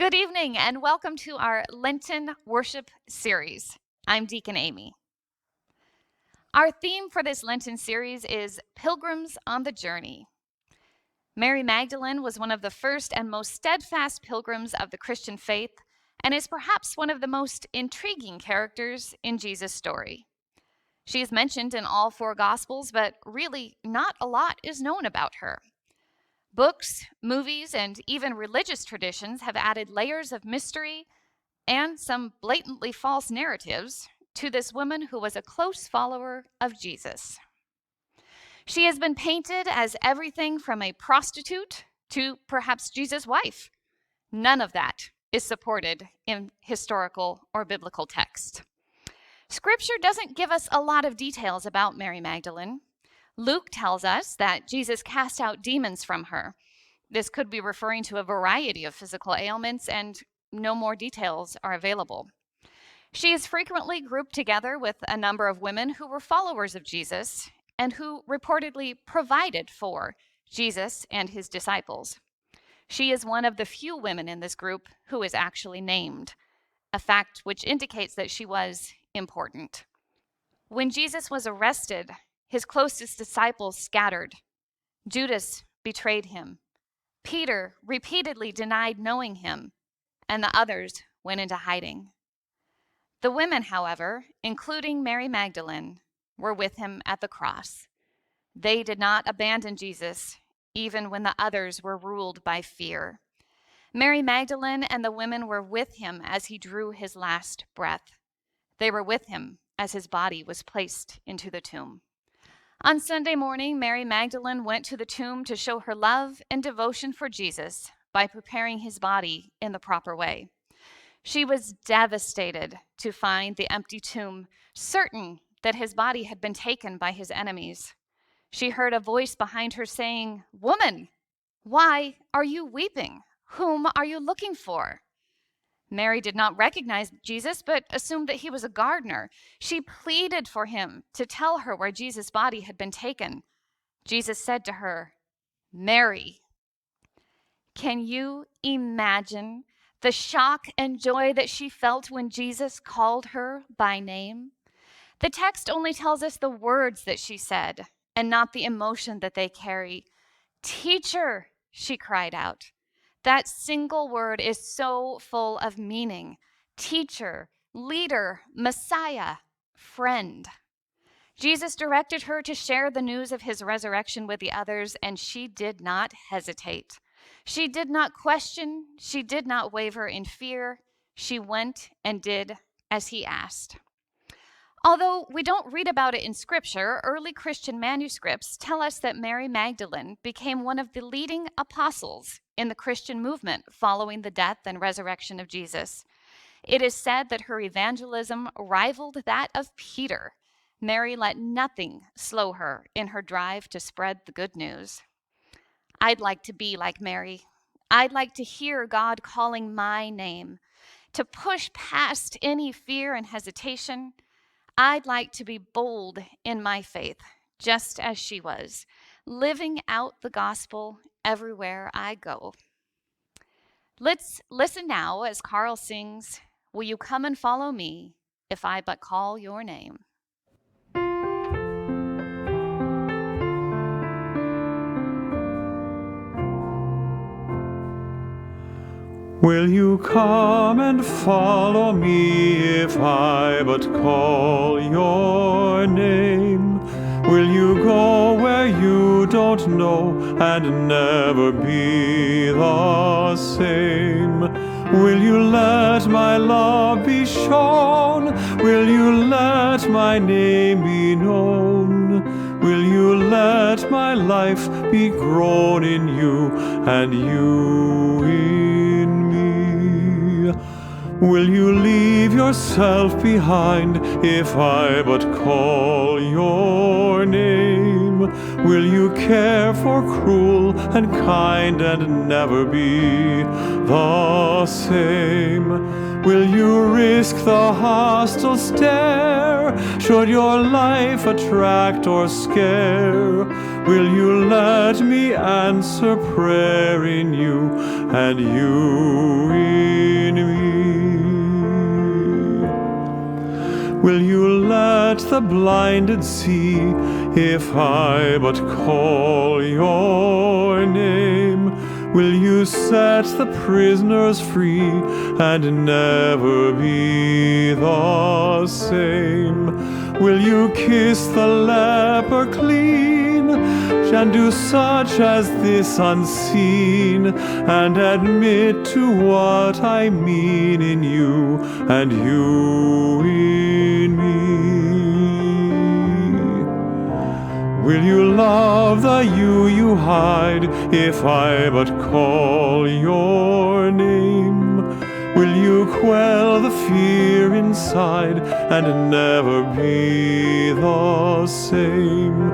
Good evening and welcome to our Lenten worship series. I'm Deacon Amy. Our theme for this Lenten series is Pilgrims on the Journey. Mary Magdalene was one of the first and most steadfast pilgrims of the Christian faith and is perhaps one of the most intriguing characters in Jesus' story. She is mentioned in all four Gospels, but really not a lot is known about her. Books, movies, and even religious traditions have added layers of mystery and some blatantly false narratives to this woman who was a close follower of Jesus. She has been painted as everything from a prostitute to perhaps Jesus' wife. None of that is supported in historical or biblical text. Scripture doesn't give us a lot of details about Mary Magdalene. Luke tells us that Jesus cast out demons from her. This could be referring to a variety of physical ailments, and no more details are available. She is frequently grouped together with a number of women who were followers of Jesus and who reportedly provided for Jesus and his disciples. She is one of the few women in this group who is actually named, a fact which indicates that she was important. When Jesus was arrested, his closest disciples scattered. Judas betrayed him. Peter repeatedly denied knowing him, and the others went into hiding. The women, however, including Mary Magdalene, were with him at the cross. They did not abandon Jesus, even when the others were ruled by fear. Mary Magdalene and the women were with him as he drew his last breath. They were with him as his body was placed into the tomb. On Sunday morning, Mary Magdalene went to the tomb to show her love and devotion for Jesus by preparing his body in the proper way. She was devastated to find the empty tomb, certain that his body had been taken by his enemies. She heard a voice behind her saying, "Woman, why are you weeping? Whom are you looking for?" Mary did not recognize Jesus, but assumed that he was a gardener. She pleaded for him to tell her where Jesus' body had been taken. Jesus said to her, "Mary." Can you imagine the shock and joy that she felt when Jesus called her by name? The text only tells us the words that she said and not the emotion that they carry. "Teacher," she cried out. That single word is so full of meaning. Teacher, leader, Messiah, friend. Jesus directed her to share the news of his resurrection with the others, and she did not hesitate. She did not question. She did not waver in fear. She went and did as he asked. Although we don't read about it in Scripture, early Christian manuscripts tell us that Mary Magdalene became one of the leading apostles in the Christian movement following the death and resurrection of Jesus. It is said that her evangelism rivaled that of Peter. Mary let nothing slow her in her drive to spread the good news. I'd like to be like Mary. I'd like to hear God calling my name, to push past any fear and hesitation. I'd like to be bold in my faith, just as she was, living out the gospel everywhere I go. Let's listen now as Carl sings, "Will you come and follow me if I but call your name?" Will you come and follow me if I but call your name? Will you go where you don't know and never be the same? Will you let my love be shown? Will you let my name be known? Will you let my life be grown in you and you in me? Will you leave yourself behind if I but call your name? Will you care for cruel and kind and never be the same? Will you risk the hostile stare? Should your life attract or scare? Will you let me answer prayer in you and you in me? Will you let the blinded see if I but call your name? Will you set the prisoners free and never be the same? Will you kiss the leper clean and do such as this unseen and admit to what I mean in you and you in me? Will you love the you hide if I but call your name? Will you quell the fear inside and never be the same?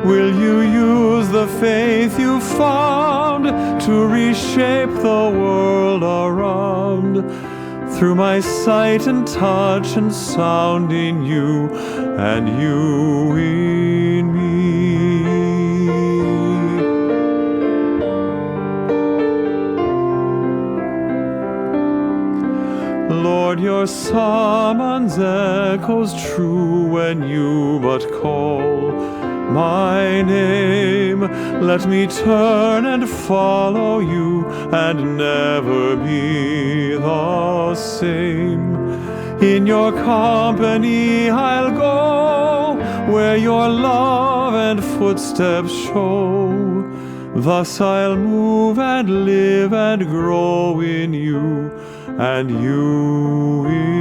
Will you use the faith you found to reshape the world around? Through my sight and touch and sound in you and you in me. Lord, your summons echoes true when you but call my name. Let me turn and follow you and never be the same. In your company I'll go where your love and footsteps show. Thus I'll move and live and grow in you and you in me.